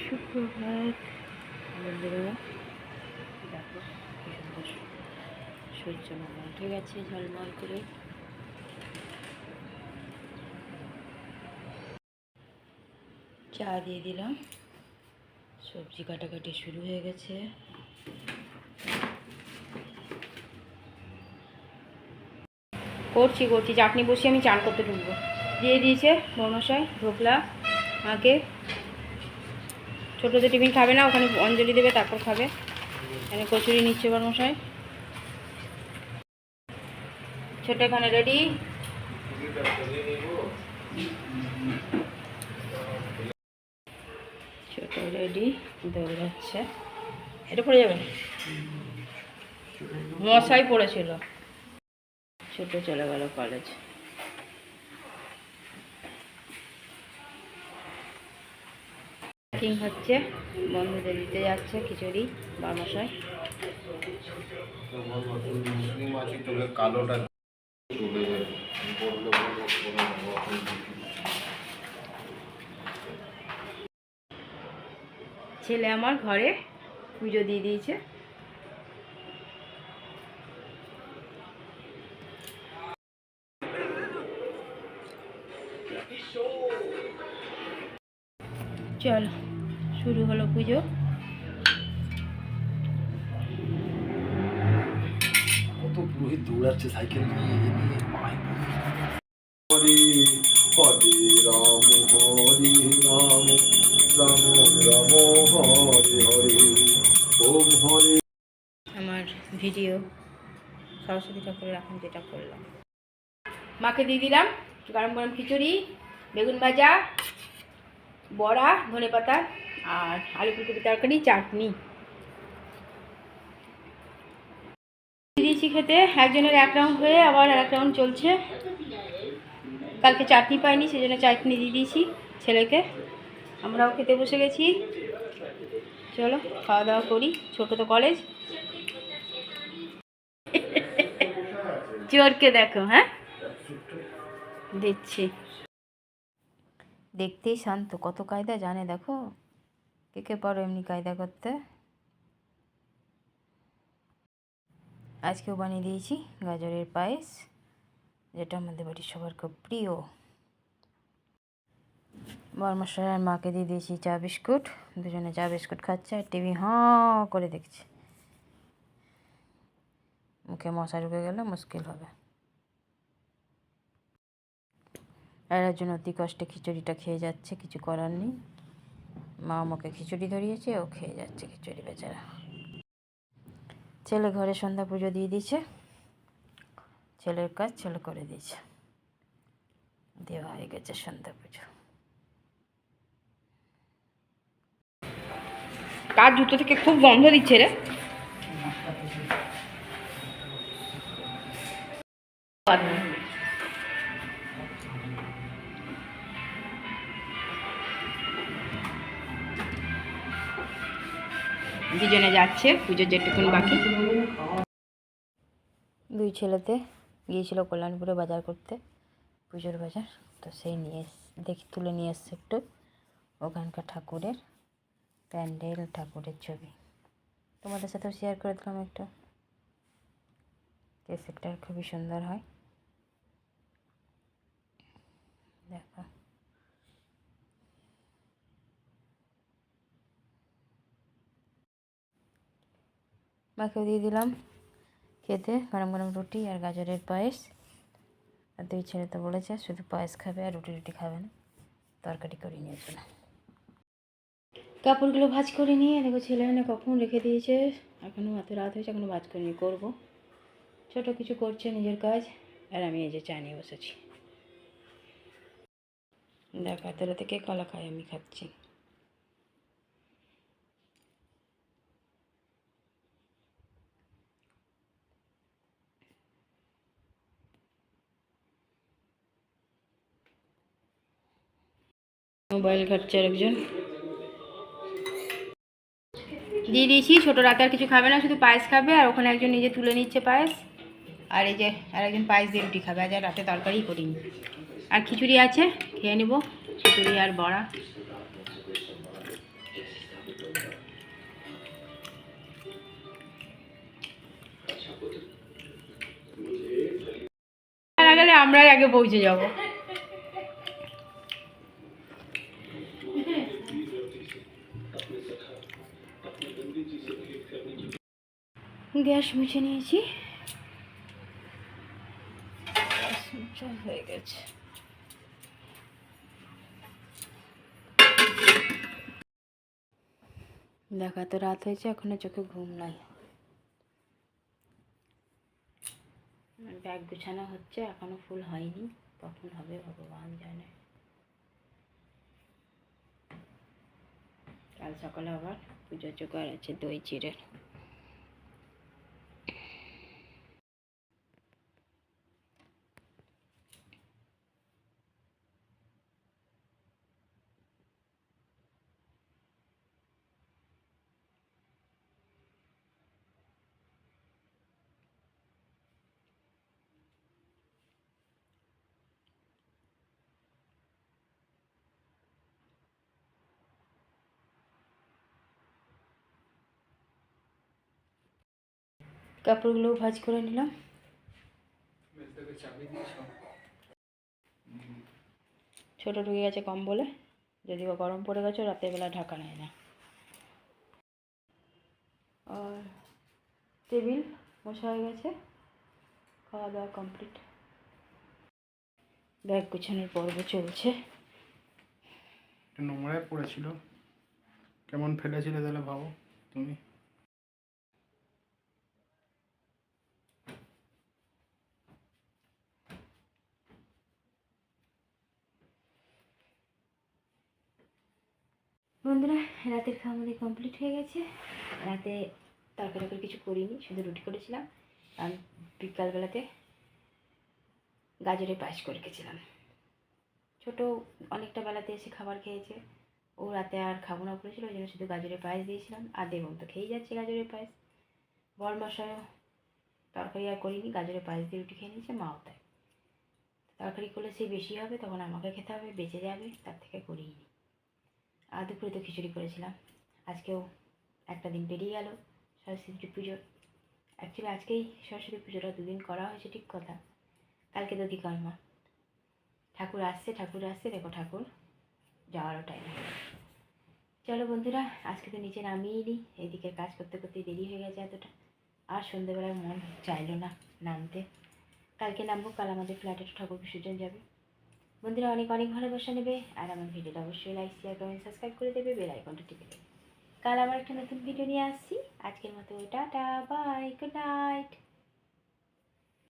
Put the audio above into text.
সুপ্রভাত বন্ধুরা, দেখো কি সুন্দর সূর্য মামা উঠে গেছে ঝলমল করে। চা দিয়ে দিলাম, সবজি কাটাকাটি শুরু হয়ে গেছে। করছি চাটনি বসিয়ে আমি চান করতে ঢুকবো। দিয়ে দিয়েছে বর্মশাই ঢোকলা মাকে। ছোটোতে টিফিন খাবে না, ওখানে অঞ্জলি দেবে তারপর খাবে। এখানে কচুরি নিচ্ছে বর্মশাই। ছোটো এখানে রেডি। ছোট রেডি, দৌড়াচ্ছে। এটা পড়ে যাবে, মশাই পড়েছিল। ছোট চলে গেল কলেজ। প্যাকিং হচ্ছে, বন্ধুদের দিতে যাচ্ছে খিচুড়ি বর্মশাই। ছেলে আমার ঘরে পুজো দিয়ে দিয়েছে। চলো শুরু হলো পুজো। কত পুরোহিত দৌড়াচ্ছে সাইকেল নিয়ে হরে হরে রাম হরে রাম রাম রাম হরে হরে ওম হরে। আমার ভিডিও সরস্বতী ঠাকুরের এখন যেটা করলাম, মাকে দিয়ে দিলাম গরম গরম খিচুড়ি, বেগুন ভাজা, বড়া, ধনেপাতা আর আলু ফুলকপি তরকারি, চাটনি দিয়েছি খেতে। একজনের এক রাউন্ড হয়ে আবার আর এক রাউন্ড চলছে। কালকে চাটনি পাইনি, সেই জন্য চাটনি দিয়ে দিয়েছি ছেলেকে। আমরাও খেতে বসে গেছি। চলো খাওয়া দাওয়া করি। ছোটো তো কলেজ। চোরকে দেখো, হ্যাঁ দিচ্ছি। দেখতেই শান্ত, কত কায়দা জানে দেখো। কে পারো এমনি কায়দা করতে। আজকেও বানিয়ে দিয়েছি গাজরের পায়েস, যেটা আমাদের বাড়ির সবার খুব প্রিয়। বর্মশাই আর মাকে দিয়ে দিয়েছি চা বিস্কুট। দুজনে চা বিস্কুট খাচ্ছে আর টিভি হাঁ করে দেখছে। মুখে মশা ঢুকে গেলে মুশকিল হবে। আর একজন অতি কষ্টে খিচুড়িটা খেয়ে যাচ্ছে, কিছু করার নেই। মা আমাকে খিচুড়ি ধরিয়েছে, ও খেয়ে যাচ্ছে খিচুড়ি বেচারা। ছেলে ঘরে সন্ধ্যা পুজো দিয়ে দিয়েছে। ছেলের কাজ ছেলে করে দিয়েছে, দেওয়া হয়ে গেছে সন্ধ্যা পুজো। কার জুতো থেকে খুব গন্ধ দিচ্ছে রে। দুজনে যাচ্ছে পুজোর যেটুকুন বাকি। দুই ছেলেতে গিয়েছিল কল্যাণপুরে বাজার করতে, পুজোর বাজার। তো সেই নিয়ে তুলে নিয়ে এসছে একটু ওখানকার ঠাকুরের প্যান্ডেল, ঠাকুরের ছবি। তোমাদের সাথেও শেয়ার করে দিলাম একটু। কেসেটটা খুবই সুন্দর হয়, দেখো। মাকেও দিয়ে দিলাম খেতে গরম গরম রুটি আর গাজরের পায়েস। আর দুই ছেলে তো বলেছে শুধু পায়েস খাবে আর রুটি খাবে না, তরকারি করে নিয়েছিল। কাপড়গুলো ভাঁজ করে নিয়ে দেখো ছেলে এনে কখন রেখে দিয়েছে। এখনও এত রাত হয়েছে, এখনও ভাঁজ করে নিয়ে করবো। ছোটো কিছু করছে নিজের কাজ, আর আমি এই যে চা নিয়ে বসেছি। দেখো এত রাতে কে কলা খায়, আমি খাচ্ছি। মোবাইল ঘাটছে আরেকজন। দিয়ে দিয়েছি। ছোটো রাতে আর কিছু খাবে না, শুধু পায়েস খাবে। আর ওখানে একজন নিজে তুলে নিচ্ছে পায়েস। আর এই যে আর একজন পায়েস দিয়ে রুটি খাবে। আজ আর রাতে তরকারি করিনি। আর খিচুড়ি আছে, খেয়ে নেব খিচুড়ি আর বড়া। আমরাই আগে পৌঁছে যাব। গ্যাস মুছে নিয়েছি, গ্যাস মুছা হয়ে গেছে। দেখা তো রাত হয়েছে, এখনো চোখে ঘুম নাই। ব্যাগ গুছানো হচ্ছে, এখনো ফুল হয়নি, কখন হবে ভগবান জানে। কাল সকালে আবার পুজোর জোগাড় আছে, দই চিড়ের। কাপড়গুলো ভাঁজ করে নিলাম। ছোট ঢুকে গেছে কম্বলে, যদিও গরম পড়ে গেছে, রাতের বেলা ঢাকা নেয় না। আর টেবিল মোছা হয়ে গেছে, খাওয়া দাওয়া কমপ্লিট। ব্যাগ গুছানোর পর্ব চলছে। নোংরায় পড়েছিল, কেমন ফেলেছিলে তাহলে ভাবো তুমি। বন্ধুরা, রাতের খাওয়া আমাদের কমপ্লিট হয়ে গেছে। রাতে তরকারি কিছু করিনি, শুধু রুটি করেছিলাম। আর বিকালবেলাতে গাজরের পায়েস করে রেখেছিলাম। ছোটো অনেকটা বেলাতে এসে খাবার খেয়েছে, ও রাতে আর খাবো না বলেছিল, ওই জন্য শুধু গাজরের পায়েস দিয়েছিলাম। আর দেবম তো খেয়েই যাচ্ছে গাজরের পায়েস। বরমশাইও তরকারি আর করিনি, গাজরের পায়েস দিয়ে রুটি খেয়ে নিয়েছে, মাও তাই। তরকারি করলে সেই বেশি হবে, তখন আমাকে খেতে হবে, বেঁচে যাবে, তার থেকে করিনি। আর দুপুরে তো খিচুড়ি করেছিলাম। আজকেও একটা দিন পেরিয়ে গেল সরস্বতী পুজোর। অ্যাকচুয়ালি আজকেই সরস্বতী পুজোটা দুদিন করা হয়েছে ঠিক কথা, কালকে তো দধিকর্মা। ঠাকুর আসছে, দেখো ঠাকুর যাওয়ারও টাইম। চলো বন্ধুরা, আজকে তো নিচে নামিয়ে নিই, এইদিকে কাজ করতে করতে দেরি হয়ে গেছে এতটা। আর সন্ধ্যেবেলায় মন চাইলো না নামতে। কালকে নামবো, কাল আমাদের ফ্ল্যাটে ঠাকুর বিসর্জন যাবে। বন্ধুরা অনেক অনেক ভালোবাসা নেবে, আর আমার ভিডিওটা অবশ্যই লাইক শেয়ার কমেন্ট সাবস্ক্রাইব করে দেবে, বেল আইকনটা টিপে দেবে। কাল আবার একটা নতুন ভিডিও নিয়ে আসছি। আজকের মতো টাটা, বাই, গুড নাইট।